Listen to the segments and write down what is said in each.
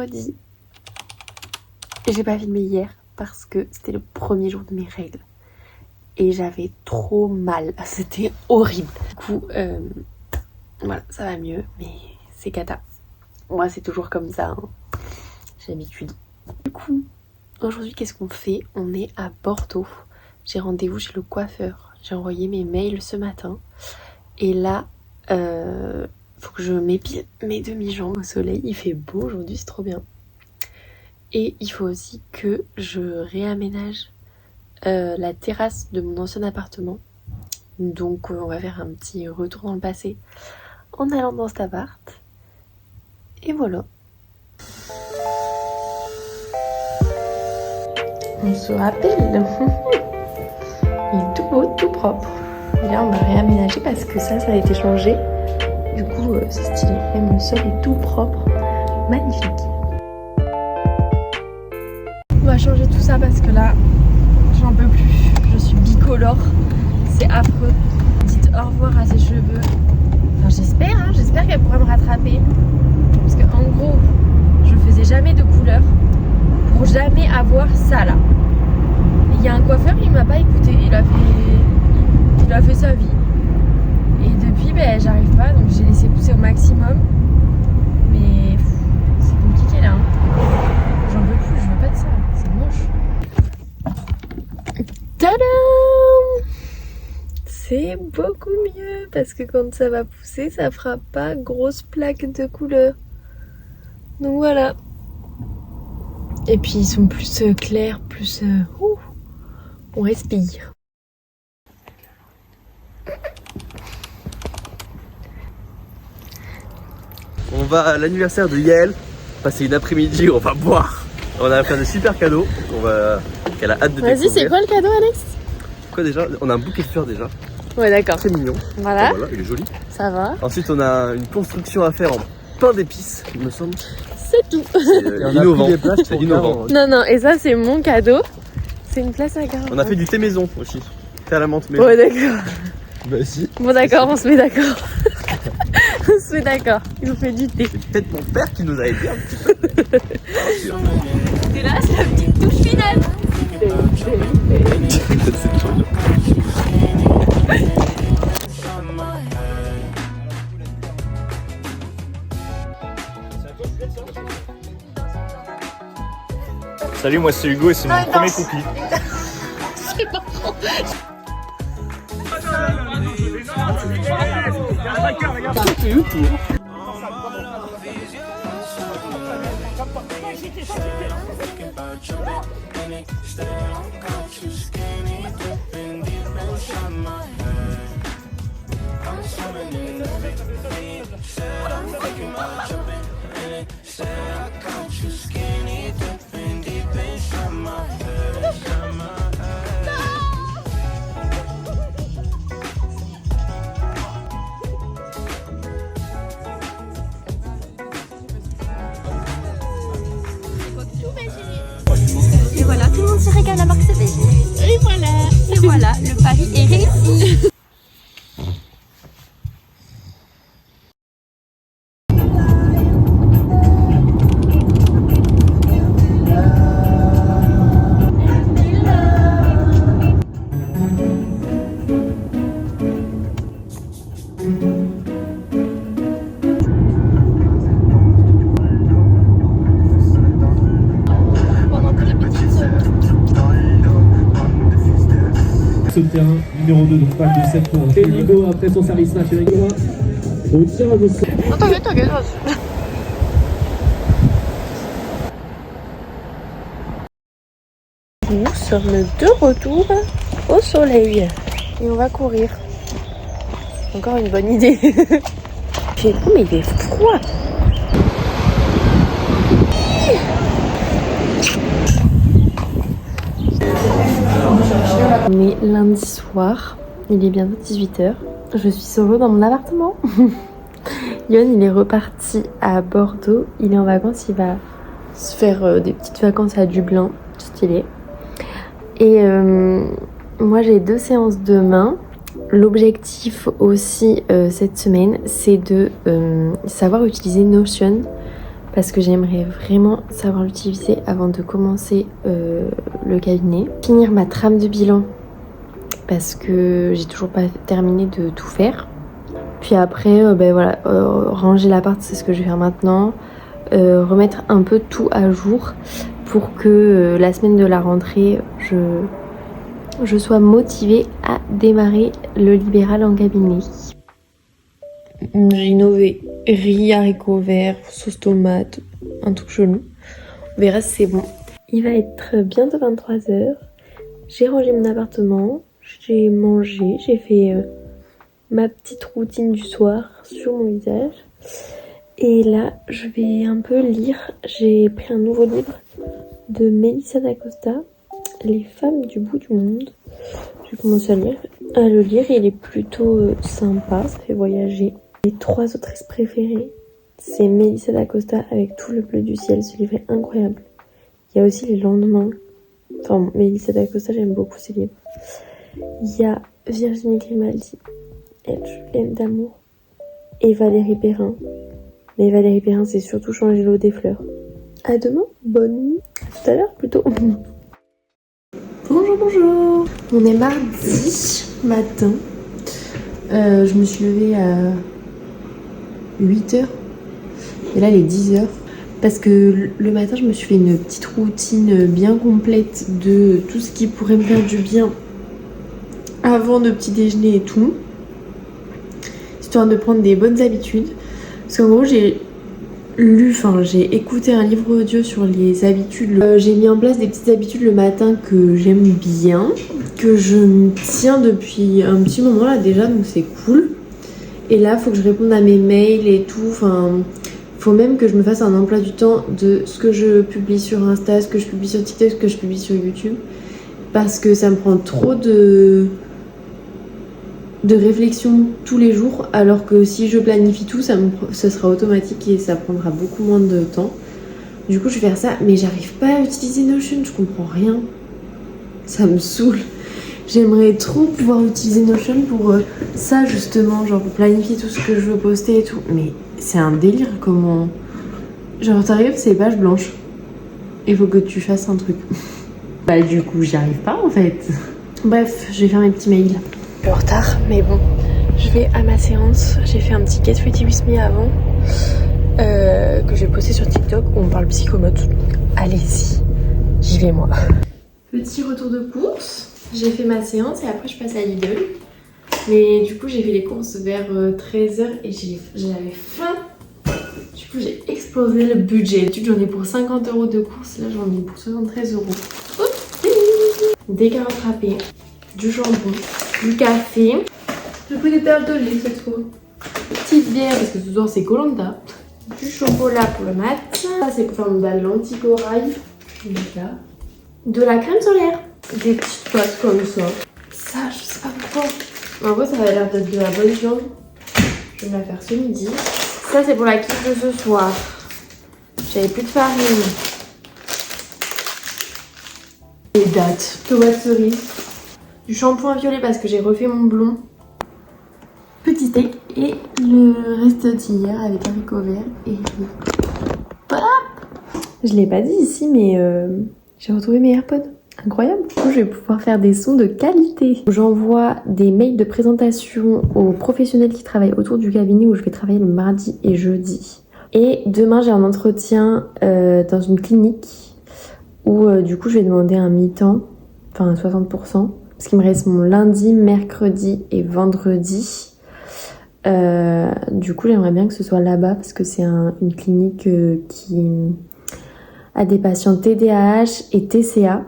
vendredi. J'ai pas filmé hier parce que c'était le premier jour de mes règles. Et j'avais trop mal. C'était horrible. Du coup, voilà, ça va mieux. Mais c'est cata. Moi, c'est toujours comme ça. Hein. J'ai l'habitude. Du coup, aujourd'hui, qu'est-ce qu'on fait? On est à Bordeaux. J'ai rendez-vous chez le coiffeur. J'ai envoyé mes mails ce matin. Et là, faut que je m'épile mes demi-jambes au soleil. Il fait beau aujourd'hui, c'est trop bien. Et il faut aussi que je réaménage la terrasse de mon ancien appartement. Donc on va faire un petit retour dans le passé en allant dans cet appart. Et voilà. On se rappelle. Il est tout beau, tout propre. Et là on va réaménager parce que ça a été changé. Du coup c'est stylé. Même le sol est tout propre. Magnifique. On va changer tout ça parce que là j'en peux plus. Je suis bicolore. C'est affreux. Dites au revoir à ses cheveux. Enfin j'espère qu'elle pourra me rattraper. Parce que en gros, je faisais jamais de couleur pour jamais avoir ça là. Il y a un coiffeur, il m'a pas écouté, il a fait sa vie. Et depuis, j'arrive pas, donc j'ai laissé pousser au maximum. Mais c'est compliqué là. Hein. J'en veux plus, je veux pas de ça, c'est moche. Tadam! C'est beaucoup mieux parce que quand ça va pousser, ça fera pas grosse plaque de couleur. Donc voilà. Et puis ils sont plus clairs, plus... on respire. On va à l'anniversaire de Yael, passer une après-midi, on va boire. On a plein de super cadeaux qu'elle a hâte de découvrir. Vas-y, c'est quoi le cadeau, Alex? Quoi déjà? On a un bouquet de fleurs déjà. Ouais, d'accord. Très mignon. Voilà. Voilà, il est joli. Ça va. Ensuite, on a une construction à faire en pain d'épices, il me semble. C'est tout. C'est innovant. C'est innovant. Non, et ça, c'est mon cadeau. C'est une place à Caron. On a fait du thé maison aussi. Thé à la menthe maison. Ouais, d'accord. Bah si. Bon, d'accord, on se met d'accord. On se met d'accord. Il nous fait du thé. C'est peut-être mon père qui nous a aidés un petit peu. Et là, c'est la petite touche finale. Salut, moi c'est Hugo et c'est mon premier cookie. C'est pas trop. Et voilà, tout le monde se régale à Marc CPJ. Et voilà, le pari est réussi. Sur le terrain, numéro 2, donc pas de 7 points. Hugo après son service match avec moi. Au tirage au sort. T'inquiète. Nous sommes de retour au soleil. Et on va courir. Encore une bonne idée. Il fait beau, mais il est froid. On est lundi soir, il est bientôt 18h. Je suis solo dans mon appartement. Yon, il est reparti à Bordeaux. Il est en vacances, il va se faire des petites vacances à Dublin, stylé. Et moi, j'ai 2 séances demain. L'objectif aussi cette semaine, c'est de savoir utiliser Notion parce que j'aimerais vraiment savoir l'utiliser avant de commencer le cabinet. Finir ma trame de bilan parce que j'ai toujours pas terminé de tout faire. Puis après, voilà, ranger l'appart, c'est ce que je vais faire maintenant. Remettre un peu tout à jour pour que la semaine de la rentrée, je sois motivée à démarrer le libéral en cabinet. J'ai innové riz, haricots verts, sauce tomate, un truc chelou. On verra si c'est bon. Il va être bientôt 23h. J'ai rangé mon appartement, j'ai mangé, j'ai fait ma petite routine du soir sur mon visage. Et là, je vais un peu lire. J'ai pris un nouveau livre de Melissa d'Acosta, Les femmes du bout du monde. J'ai commencé à le lire. Il est plutôt sympa, ça fait voyager. Mes 3 autrices préférées, c'est Melissa d'Acosta avec Tout le bleu du ciel. Ce livre est incroyable. Il y a aussi Les lendemains. Enfin, Melissa d'Acosta, j'aime beaucoup ces livres. Il y a Virginie Grimaldi, Elle, je l'aime d'amour. Et Valérie Perrin. Mais Valérie Perrin, c'est surtout Changer l'eau des fleurs. À demain, bonne nuit. À tout à l'heure plutôt. Bonjour. On est mardi matin. Je me suis levée à 8h. Et là, il est 10h. Parce que le matin, je me suis fait une petite routine bien complète de tout ce qui pourrait me faire du bien avant le petit déjeuner et tout. Histoire de prendre des bonnes habitudes. Parce qu'en gros, j'ai écouté un livre audio sur les habitudes. J'ai mis en place des petites habitudes le matin que j'aime bien, que je me tiens depuis un petit moment là déjà, donc c'est cool. Et là, il faut que je réponde à mes mails et tout. Enfin, faut même que je me fasse un emploi du temps de ce que je publie sur Insta, ce que je publie sur TikTok, ce que je publie sur YouTube. Parce que ça me prend trop de réflexion tous les jours, alors que si je planifie tout, ça sera automatique et ça prendra beaucoup moins de temps. Du coup, je vais faire ça, mais j'arrive pas à utiliser Notion, je comprends rien. Ça me saoule. J'aimerais trop pouvoir utiliser Notion pour ça, justement, genre pour planifier tout ce que je veux poster et tout. Mais c'est un délire, comment... Genre, t'arrives, c'est page blanche. Il faut que tu fasses un truc. Bah, du coup, j'y arrive pas, en fait. Bref, je vais faire mes petits mails. En retard, mais bon, je vais à ma séance. J'ai fait un petit Get Ready With Me avant que j'ai posté sur TikTok où on parle psychomote. Allez-y, j'y vais moi. Petit retour de course. J'ai fait ma séance et après je passe à Lidl. Mais du coup j'ai fait les courses vers 13h et j'avais faim. Du coup j'ai explosé le budget. J'en ai pour 50 € de courses. Là j'en ai pour 73 €. Des carottes râpées, du jambon, du café. J'ai pris des perles d'olive cette fois. Petite bière parce que ce soir c'est Koh-Lanta. Du chocolat pour le mat. Ça c'est pour faire mon dalle anti-corail. De la crème solaire. Des petites pâtes comme ça. Ça je sais pas pourquoi. En vrai ça a l'air d'être de la bonne viande. Je vais me la faire ce midi. Ça c'est pour la quiche de ce soir. J'avais plus de farine. Des dattes. Tomates cerises. Du shampoing violet parce que j'ai refait mon blond. Petit steak et le reste d'hier avec haricots verts et voilà. Je l'ai pas dit ici mais j'ai retrouvé mes AirPods. Incroyable. Du coup je vais pouvoir faire des sons de qualité. J'envoie des mails de présentation aux professionnels qui travaillent autour du cabinet où je vais travailler le mardi et jeudi. Et demain j'ai un entretien dans une clinique où du coup je vais demander un mi-temps, enfin 60%. Parce qu'il me reste mon lundi, mercredi et vendredi. Du coup, j'aimerais bien que ce soit là-bas parce que c'est une clinique qui a des patients TDAH et TCA.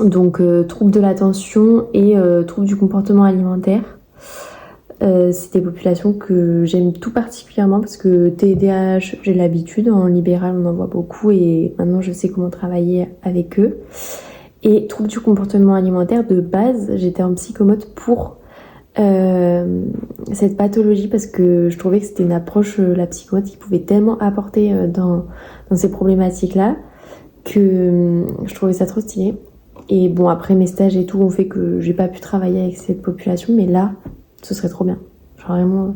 Donc, troubles de l'attention et troubles du comportement alimentaire. C'est des populations que j'aime tout particulièrement parce que TDAH, j'ai l'habitude. En libéral, on en voit beaucoup et maintenant, je sais comment travailler avec eux. Et troubles du comportement alimentaire, de base, j'étais en psychomote pour cette pathologie parce que je trouvais que c'était une approche, la psychomote, qui pouvait tellement apporter dans ces problématiques-là que je trouvais ça trop stylé. Et bon, après mes stages et tout ont fait que j'ai pas pu travailler avec cette population, mais là, ce serait trop bien. Genre vraiment,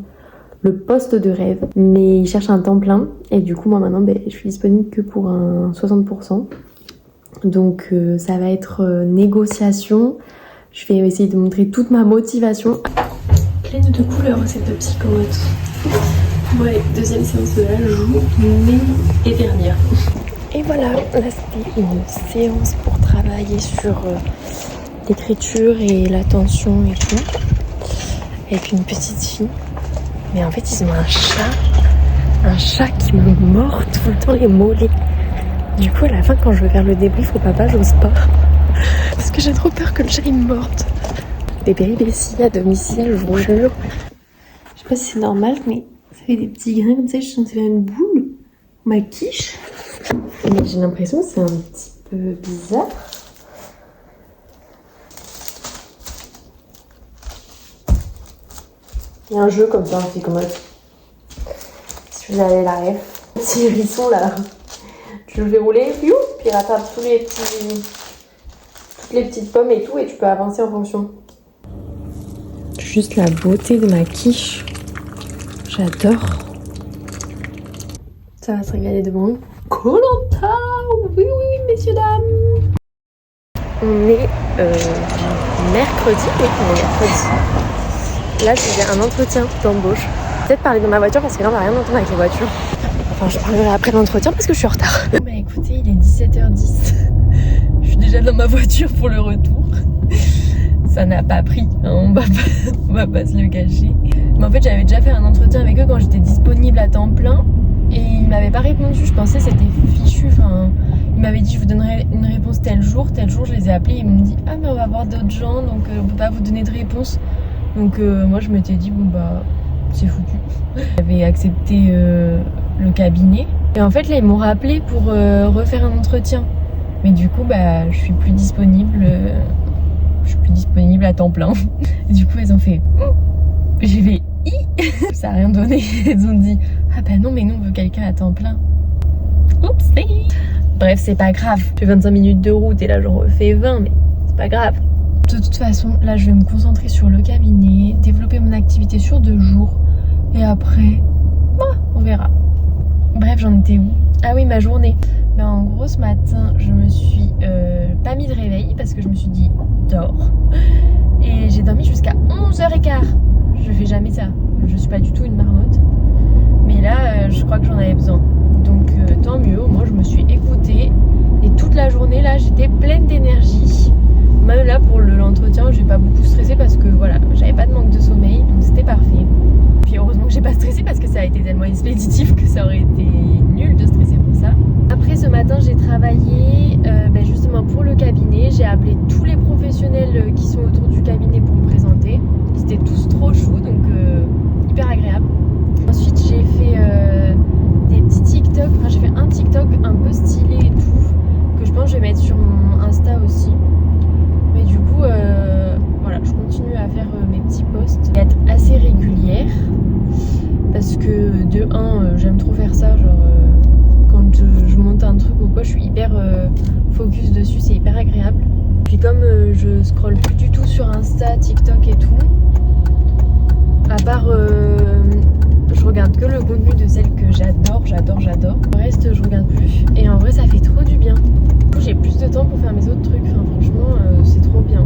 le poste de rêve, mais il cherche un temps plein et du coup moi maintenant je suis disponible que pour un 60%. Donc ça va être négociation. Je vais essayer de montrer toute ma motivation. Pleine de couleurs cette psychomote. Ouais, deuxième séance de la journée et dernière. Et voilà, là c'était une séance pour travailler sur l'écriture et l'attention et tout. Avec une petite fille. Mais en fait ils ont un chat qui me mord tout le temps les mollets. Du coup à la fin quand je veux faire le débrief au papa j'ose pas. Parce que j'ai trop peur que le chat il me morde. Des péripéties à domicile, je vous jure. Je sais pas si c'est normal mais ça fait des petits grains comme ça, je sens que c'est une boule. Ma quiche. Mais j'ai l'impression que c'est un petit peu bizarre. Il y a un jeu comme ça, un petit commode. Si vous avez la rêve. Petit hérisson là. Tu le fais rouler, puis il rattrape toutes les petites pommes et tout, et tu peux avancer en fonction. Juste la beauté de ma quiche. J'adore. Ça va se régaler devant nous. Koh-Lanta! Oui, messieurs, dames! On est mercredi, oui, on est mercredi. Là, j'ai un entretien d'embauche. Peut-être parler dans ma voiture parce que là, on va rien entendre avec les voitures. Enfin, je parlerai après l'entretien parce que je suis en retard. Bah écoutez, il est 17h10. Je suis déjà dans ma voiture pour le retour. Ça n'a pas pris, hein, on va pas se le cacher. Mais en fait, j'avais déjà fait un entretien avec eux quand j'étais disponible à temps plein. Et ils m'avaient pas répondu, je pensais que c'était fichu. Enfin, ils m'avaient dit je vous donnerai une réponse tel jour, je les ai appelés. Ils m'ont dit ah mais on va voir d'autres gens donc on peut pas vous donner de réponse. Donc moi je m'étais dit bon bah c'est foutu. J'avais accepté le cabinet et en fait là ils m'ont rappelé pour refaire un entretien. Mais du coup bah je suis plus disponible à temps plein. Et du coup elles ont fait j'ai fait ça a rien donné. Elles ont dit ah bah non mais nous on veut quelqu'un à temps plein. Oups. Bref c'est pas grave. J'ai 25 minutes de route et là j'en refais 20 mais c'est pas grave. De toute façon, là je vais me concentrer sur le cabinet, développer mon activité sur 2 jours et après, on verra. Bref, j'en étais où? Ah oui, ma journée. Ben, en gros, ce matin, je me suis pas mis de réveil parce que je me suis dit dors. Et j'ai dormi jusqu'à 11h15. Je fais jamais ça. Je suis pas du tout une marmotte. Mais là, je crois que j'en avais besoin. Donc tant mieux, moi je me suis écoutée. Et toute la journée, là, j'étais pleine d'énergie. Même là pour l'entretien j'ai pas beaucoup stressé parce que voilà j'avais pas de manque de sommeil donc c'était parfait. Puis heureusement que j'ai pas stressé parce que ça a été tellement expéditif que ça aurait été nul de stresser pour ça. Après ce matin j'ai travaillé justement pour le cabinet. J'ai appelé tous les professionnels qui sont autour du cabinet pour me présenter. Ils étaient tous trop chauds donc hyper agréable. Ensuite j'ai fait des petits TikTok, enfin j'ai fait un TikTok un peu stylé et tout que je pense que je vais mettre sur mon Insta aussi. Mais du coup, voilà, je continue à faire mes petits posts et être assez régulière parce que de 1, j'aime trop faire ça. Genre, quand je monte un truc ou quoi, je suis hyper focus dessus, c'est hyper agréable. Puis comme je scrolle plus du tout sur Insta, TikTok et tout, à part je regarde que le contenu de celles que j'adore. Le reste, je regarde plus et en vrai, ça fait trop du bien. J'ai plus de temps pour faire mes autres trucs, enfin, franchement c'est trop bien.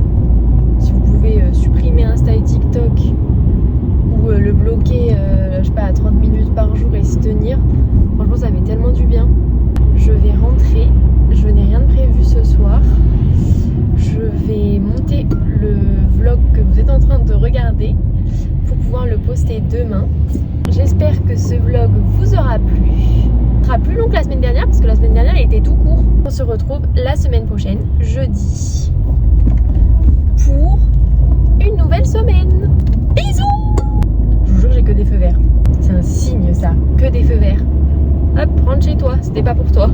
Si vous pouvez supprimer Insta et TikTok ou le bloquer je sais pas à 30 minutes par jour et s'y tenir, franchement ça fait tellement du bien. Je vais rentrer, je n'ai rien de prévu ce soir. Je vais monter le vlog que vous êtes en train de regarder pour pouvoir le poster demain. J'espère que ce vlog vous aura plu. Il sera plus long que la semaine dernière parce que la semaine dernière il était tout court. On se retrouve la semaine prochaine, jeudi, pour une nouvelle semaine. Bisous! Je vous jure j'ai que des feux verts. C'est un signe ça, que des feux verts. Hop, rentre chez toi, c'était pas pour toi.